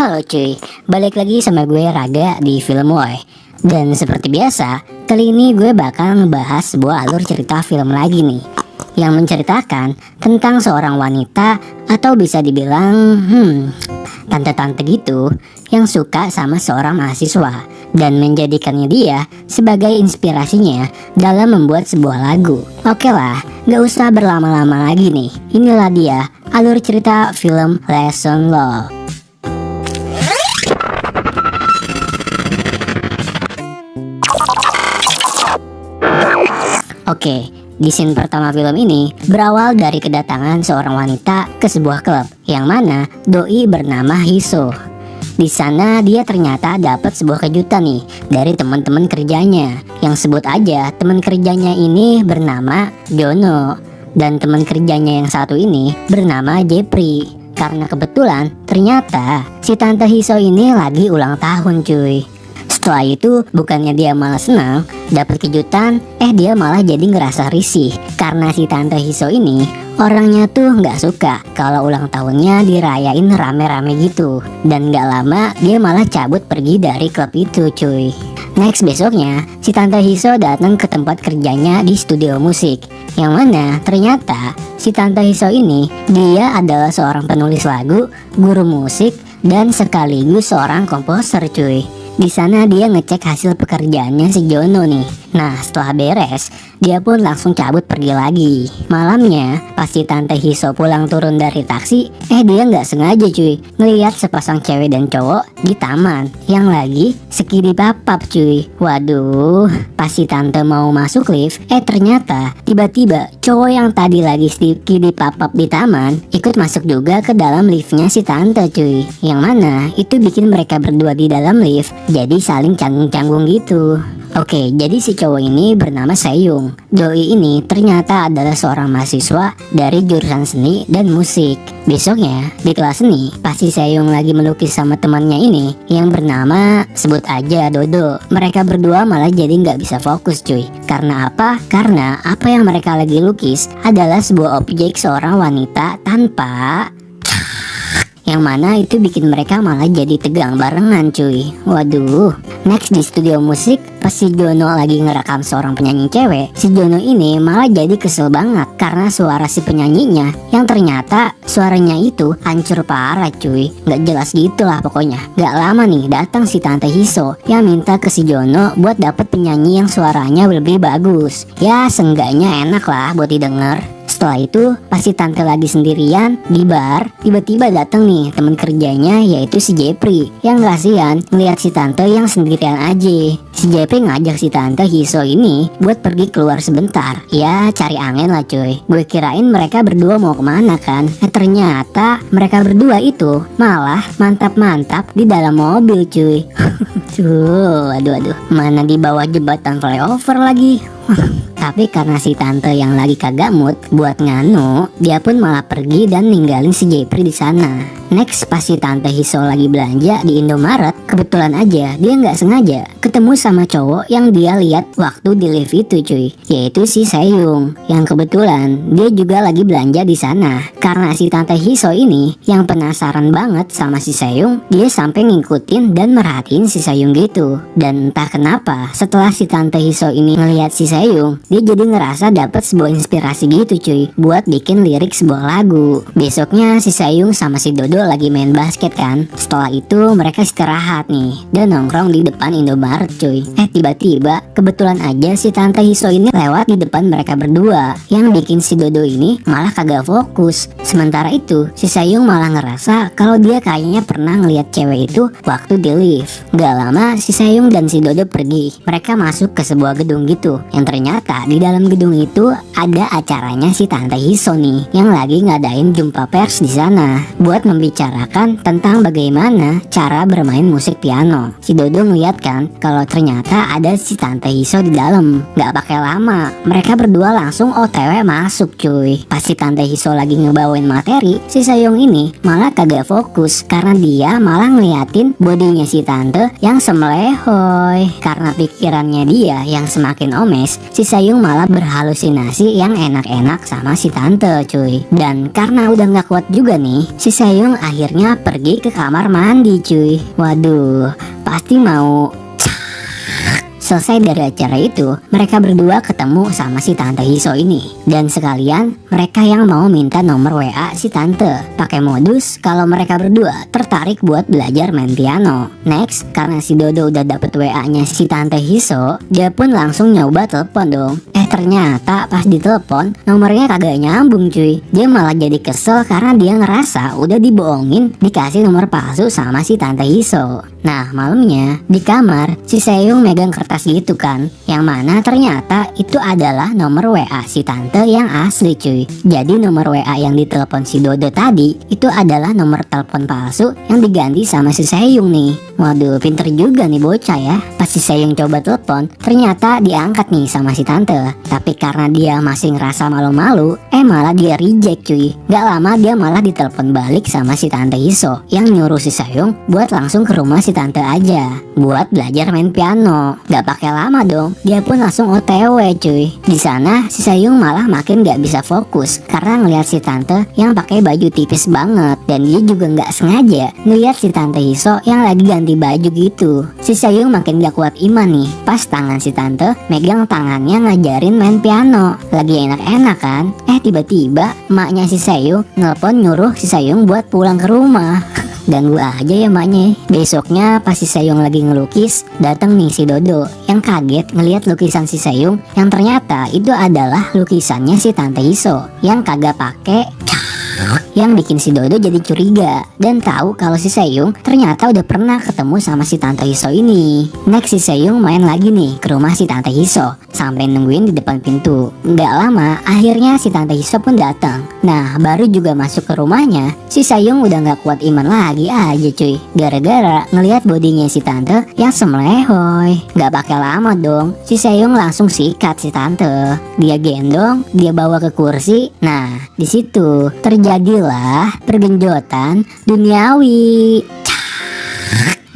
Halo cuy, balik lagi sama gue Raga di Film Woy. Dan seperti biasa, kali ini gue bakal ngebahas sebuah alur cerita film lagi nih, yang menceritakan tentang seorang wanita atau bisa dibilang tante-tante gitu, yang suka sama seorang mahasiswa dan menjadikannya dia sebagai inspirasinya dalam membuat sebuah lagu. Oke lah, gak usah berlama-lama lagi nih. Inilah dia alur cerita film Lesson Love. Oke, di scene pertama film ini berawal dari kedatangan seorang wanita ke sebuah klub, yang mana doi bernama Hiso. Di sana dia ternyata dapat sebuah kejutan nih dari teman-teman kerjanya, yang sebut aja teman kerjanya ini bernama Jono, dan teman kerjanya yang satu ini bernama Jepri. Karena kebetulan ternyata si tante Hiso ini lagi ulang tahun cuy. Setelah itu bukannya dia malah senang dapat kejutan, dia malah jadi ngerasa risih karena si tante Hiso ini orangnya tuh nggak suka kalau ulang tahunnya dirayain rame-rame gitu. Dan nggak lama dia malah cabut pergi dari klub itu cuy. Next besoknya si tante Hiso datang ke tempat kerjanya di studio musik, yang mana ternyata si tante Hiso ini dia adalah seorang penulis lagu, guru musik, dan sekaligus seorang komposer cuy. Di sana dia ngecek hasil pekerjaannya si Jono nih. Nah setelah beres, dia pun langsung cabut pergi lagi. Malamnya pas si tante Hiso pulang turun dari taksi, dia nggak sengaja cuy ngeliat sepasang cewek dan cowok di taman yang lagi skidi papap cuy. Waduh, pas si tante mau masuk lift, ternyata tiba-tiba cowok yang tadi lagi skidi papap di taman ikut masuk juga ke dalam liftnya si tante cuy. Yang mana itu bikin mereka berdua di dalam lift jadi saling canggung-canggung gitu. Oke, jadi si cowok ini bernama Seyung. Doi ini ternyata adalah seorang mahasiswa dari jurusan seni dan musik. Besoknya di kelas seni, pas si Seyung lagi melukis sama temannya ini yang bernama sebut aja Dodo, mereka berdua malah jadi nggak bisa fokus cuy. Karena apa? Karena apa yang mereka lagi lukis adalah sebuah objek seorang wanita tanpa, yang mana itu bikin mereka malah jadi tegang barengan cuy. Waduh. Next di studio musik, pas si Jono lagi ngerekam seorang penyanyi cewek, si Jono ini malah jadi kesel banget karena suara si penyanyinya yang ternyata suaranya itu hancur parah cuy. Gak jelas gitu lah pokoknya. Gak lama nih datang si tante Hiso yang minta ke si Jono buat dapet penyanyi yang suaranya lebih bagus. Ya seenggaknya enak lah buat didengar. Setelah itu pas si tante lagi sendirian di bar, tiba-tiba datang nih teman kerjanya yaitu si Jepri, yang kasihan ngeliat si tante yang sendirian aja. Si Jepri ngajak si tante Hiso ini buat pergi keluar sebentar, ya cari angin lah cuy. Gue kirain mereka berdua mau kemana kan, ternyata mereka berdua itu malah mantap-mantap di dalam mobil cuy. Aduh, mana di bawah jembatan flyover lagi. Tapi karena si tante yang lagi kagak mood buat nganu, dia pun malah pergi dan ninggalin si Jepri di sana. Next pas si tante Hiso lagi belanja di Indomaret, kebetulan aja dia nggak sengaja ketemu sama cowok yang dia lihat waktu di lift itu cuy, yaitu si Seyung, yang kebetulan dia juga lagi belanja di sana. Karena si tante Hiso ini yang penasaran banget sama si Seyung, dia sampai ngikutin dan merhatiin si Seyung gitu. Dan entah kenapa setelah si tante Hiso ini ngelihat si Seyung, dia jadi ngerasa dapat sebuah inspirasi gitu cuy buat bikin lirik sebuah lagu. Besoknya si Seyung sama si Dodo lagi main basket kan. Setelah itu mereka istirahat nih dan nongkrong di depan Indomaret cuy. Tiba-tiba kebetulan aja si tante Hiso ini lewat di depan mereka berdua, yang bikin si Dodo ini malah kagak fokus. Sementara itu si Seyung malah ngerasa kalau dia kayaknya pernah ngeliat cewek itu waktu di lift. Gak lama si Seyung dan si Dodo pergi. Mereka masuk ke sebuah gedung gitu, yang ternyata di dalam gedung itu ada acaranya si tante Hiso nih yang lagi ngadain jumpa pers di sana buat membicarakan tentang bagaimana cara bermain musik piano. Si Dodo ngeliat kan kalau ternyata ada si tante Hiso di dalam. Gak pakai lama mereka berdua langsung OTW masuk cuy. Pas si tante Hiso lagi ngebawain materi, si Seyung ini malah kagak fokus karena dia malah ngeliatin bodinya si tante yang semelehoy. Karena pikirannya dia yang semakin omes, Next, si Sayung malah berhalusinasi yang enak-enak sama si tante cuy. Dan karena udah gak kuat juga nih, si Sayung akhirnya pergi ke kamar mandi cuy. Waduh, pasti mau. Selesai dari acara itu, mereka berdua ketemu sama si Tante Hiso ini. Dan sekalian, mereka yang mau minta nomor WA si Tante. Pakai modus kalau mereka berdua tertarik buat belajar main piano. Next, karena si Dodo udah dapet WA-nya si Tante Hiso, dia pun langsung nyoba telepon dong. Ternyata pas ditelepon, nomornya kagak nyambung cuy. Dia malah jadi kesel karena dia ngerasa udah dibohongin dikasih nomor palsu sama si Tante Hiso. Nah, malamnya di kamar, si Sayung megang kertas gitu kan, yang mana ternyata itu adalah nomor WA si tante yang asli cuy. Jadi nomor WA yang ditelepon si Dodo tadi itu adalah nomor telepon palsu yang diganti sama si Sayung nih. Waduh, pinter juga nih bocah ya. Pas si Sayung coba telepon, ternyata diangkat nih sama si tante. Tapi karena dia masih ngerasa malu-malu, malah dia reject cuy. Gak lama dia malah ditelepon balik sama si Tante Hiso yang nyuruh si Sayung buat langsung ke rumah si tante aja buat belajar main piano. Gak pakai lama dong, dia pun langsung OTW cuy. Di sana si Sayung malah makin gak bisa fokus karena ngeliat si tante yang pakai baju tipis banget, dan dia juga gak sengaja ngeliat si Tante Hiso yang lagi ganti baju gitu. Si Sayung makin gak kuat iman nih pas tangan si tante megang tangannya ngajarin main piano. Lagi enak-enak kan, tiba-tiba emaknya si Sayung nelpon nyuruh si Sayung buat pulang ke rumah. Ganggu aja ya emaknya. Besoknya pas si Sayung lagi ngelukis, datang nih si Dodo yang kaget ngelihat lukisan si Sayung yang ternyata itu adalah lukisannya si Tante Hiso yang kagak pakai. Yang bikin si Dodo jadi curiga dan tahu kalau si Sayung ternyata udah pernah ketemu sama si Tante Hiso ini. Next, si Sayung main lagi nih ke rumah si Tante Hiso sampai nungguin di depan pintu. Nggak lama, akhirnya si Tante Hiso pun datang. Nah, baru juga masuk ke rumahnya, si Sayung udah nggak kuat iman lagi aja cuy. Gara-gara ngelihat bodinya si Tante yang semelehoy. Nggak pakai lama dong, si Sayung langsung sikat si Tante. Dia gendong, dia bawa ke kursi. Nah, di situ terjadilah pergenjotan duniawi.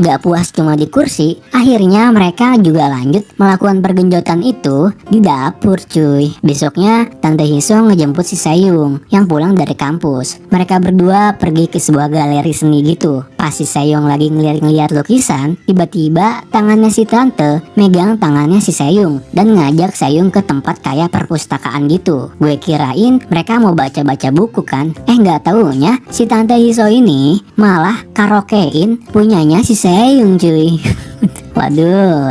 Gak puas cuma di kursi, akhirnya mereka juga lanjut melakukan pergenjotan itu di dapur cuy. Besoknya Tante Hiso ngejemput si Sayung yang pulang dari kampus. Mereka berdua pergi ke sebuah galeri seni gitu. Pas si Sayung lagi ngeliat-ngeliat lukisan, tiba-tiba tangannya si Tante megang tangannya si Sayung dan ngajak Sayung ke tempat kayak perpustakaan gitu. Gue kirain mereka mau baca-baca buku kan, gak taunya si Tante Hiso ini malah karaokein punyanya si Sayung cuy. Waduh.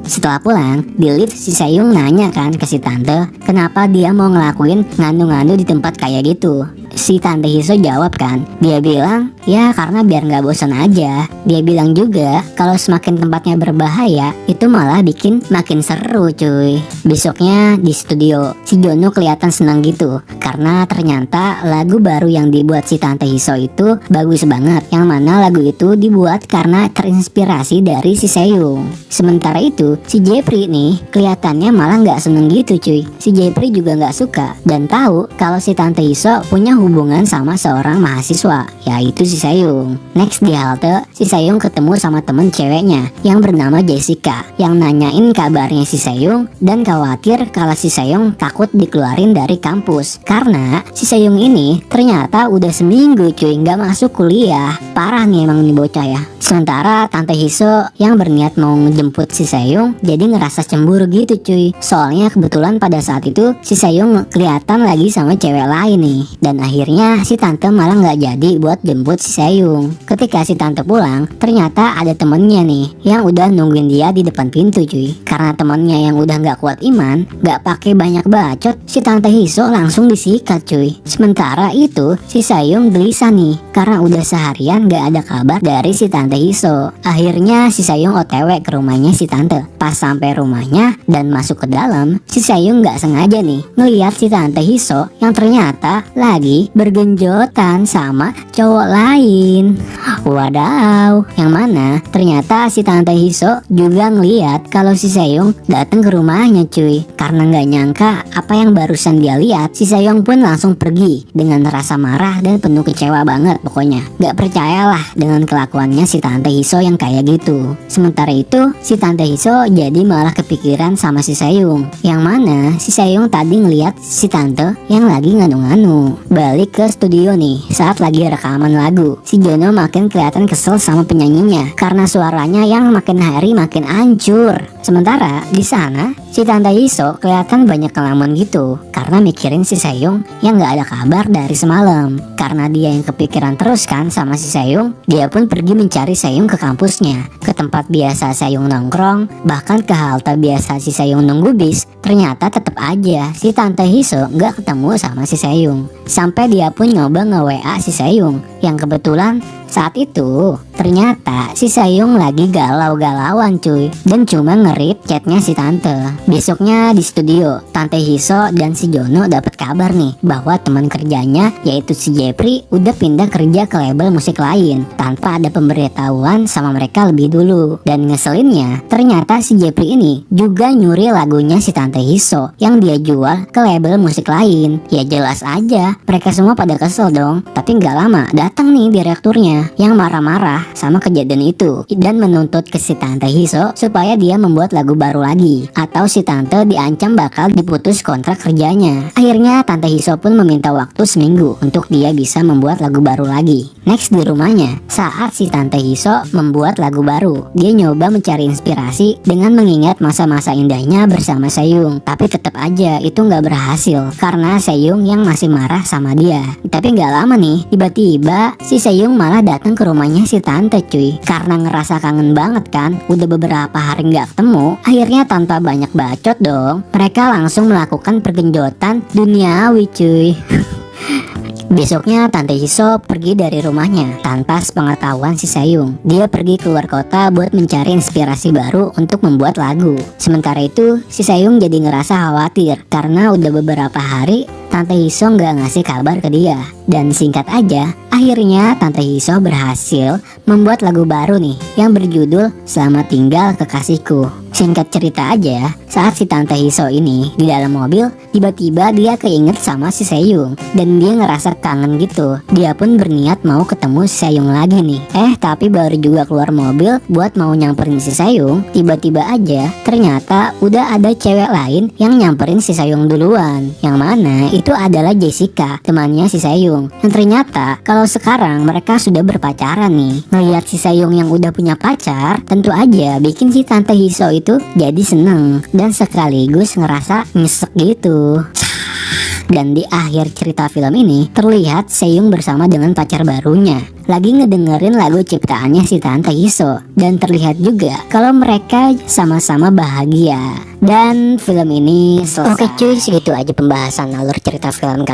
Setelah pulang, di lift si Sayung nanya kan ke si tante, kenapa dia mau ngelakuin nganu-nganu di tempat kayak gitu. Si Tante Hiso jawab kan, dia bilang ya karena biar gak bosan aja. Dia bilang juga kalau semakin tempatnya berbahaya itu malah bikin makin seru cuy. Besoknya di studio, si Jono kelihatan senang gitu karena ternyata lagu baru yang dibuat si Tante Hiso itu bagus banget. Yang mana lagu itu dibuat karena terinspirasi dari si Sayung. Sementara itu si Jeffrey nih kelihatannya malah gak seneng gitu cuy. Si Jeffrey juga gak suka dan tahu kalau si Tante Hiso punya hubungan sama seorang mahasiswa, yaitu si Sayung. Next, di halte, si Sayung ketemu sama temen ceweknya yang bernama Jessica yang nanyain kabarnya si Sayung dan khawatir kalau si Sayung takut dikeluarin dari kampus karena si Sayung ini ternyata udah seminggu cuy nggak masuk kuliah. Parah nih emang nih bocah ya. Sementara Tante Hiso yang berniat mau ngejemput si Sayung jadi ngerasa cemburu gitu cuy. Soalnya kebetulan pada saat itu si Sayung kelihatan lagi sama cewek lain nih. Dan akhirnya si tante malah nggak jadi buat jemput si Sayung. Ketika si tante pulang, ternyata ada temennya nih yang udah nungguin dia di depan pintu cuy. Karena temennya yang udah nggak kuat iman, nggak pakai banyak bacot, si Tante Hiso langsung disikat cuy. Sementara itu si Sayung gelisah nih karena udah seharian nggak ada kabar dari si Tante Hiso. Akhirnya si Sayung OTW ke rumahnya si tante. Pas sampai rumahnya dan masuk ke dalam, si Sayung nggak sengaja nih ngeliat si Tante Hiso yang ternyata lagi lagi bergenjotan sama cowok lain. Wadaw, yang mana ternyata si Tante Hiso juga ngeliat kalau si Seyung datang ke rumahnya cuy. Karena nggak nyangka apa yang barusan dia lihat, si Seyung pun langsung pergi dengan rasa marah dan penuh kecewa banget pokoknya. Gak percayalah dengan kelakuannya si Tante Hiso yang kayak gitu. Sementara itu si Tante Hiso jadi malah kepikiran sama si Seyung, yang mana si Seyung tadi ngeliat si Tante yang lagi nganu-nganu. Balik ke studio nih, saat lagi rekaman lagu, si Jono makin kelihatan kesel sama penyanyinya karena suaranya yang makin hari makin hancur. Sementara di sana si Tante Hiso kelihatan banyak kelamun gitu karena mikirin si Seyung yang gak ada kabar dari semalam. Karena dia yang kepikiran terus kan sama si Seyung, dia pun pergi mencari Seyung ke kampusnya, ke tempat biasa Seyung nongkrong, bahkan ke halte biasa si Seyung nunggu bis. Ternyata tetap aja si Tante Hiso gak ketemu sama si Seyung. Sampai dia pun nyoba nge-WA si Seyung, yang kebetulan saat itu ternyata si Seyung lagi galau-galauan cuy, dan cuma nge-read chatnya si Tante. Besoknya di studio, Tante Hiso dan si Jono dapat kabar nih bahwa teman kerjanya yaitu si Jepri udah pindah kerja ke label musik lain tanpa ada pemberitahuan sama mereka lebih dulu. Dan ngeselinnya, ternyata si Jepri ini juga nyuri lagunya si Tante Hiso yang dia jual ke label musik lain. Ya jelas aja mereka semua pada kesel dong. Tapi nggak lama datang nih direkturnya yang marah-marah sama kejadian itu dan menuntut ke si Tante Hiso supaya dia membuat lagu baru lagi, atau si Tante diancam bakal diputus kontrak kerjanya. Akhirnya Tante Hiso pun meminta waktu seminggu untuk dia bisa membuat lagu baru lagi. Next di rumahnya, saat si Tante Hiso membuat lagu baru, dia nyoba mencari inspirasi dengan mengingat masa-masa indahnya bersama Seyung. Tapi tetap aja itu nggak berhasil karena Seyung yang masih marah sama dia. Tapi nggak lama nih, tiba-tiba si Seyung malah datang ke rumahnya si Tante cuy. Karena ngerasa kangen banget kan, udah beberapa hari nggak ketemu. Akhirnya tanpa banyak bacot dong, mereka langsung melakukan pergenjotan duniawi cuy. Besoknya Tante Hiso pergi dari rumahnya tanpa sepengetahuan si Seyung. Dia pergi keluar kota buat mencari inspirasi baru untuk membuat lagu. Sementara itu si Seyung jadi ngerasa khawatir karena udah beberapa hari Tante Hiso nggak ngasih kabar ke dia. Dan singkat aja, akhirnya Tante Hiso berhasil membuat lagu baru nih yang berjudul Selamat Tinggal Kekasihku. Singkat cerita aja, saat si Tante Hiso ini di dalam mobil, tiba-tiba dia keinget sama si Seyung dan dia ngerasa kangen gitu. Dia pun berniat mau ketemu si Seyung lagi nih. Tapi baru juga keluar mobil buat mau nyamperin si Seyung, tiba-tiba aja ternyata udah ada cewek lain yang nyamperin si Seyung duluan. Yang mana itu adalah Jessica, temannya si Seyung. Yang ternyata kalau sekarang mereka sudah berpacaran nih. Ngeliat si Seyung yang udah punya pacar, tentu aja bikin si Tante Hiso itu jadi seneng dan sekaligus ngerasa nyesek gitu. Dan di akhir cerita film ini terlihat Seyung bersama dengan pacar barunya lagi ngedengerin lagu ciptaannya si Tante Hiso, dan terlihat juga kalau mereka sama-sama bahagia. Dan film ini selesai. Oke cuy, segitu aja pembahasan alur cerita film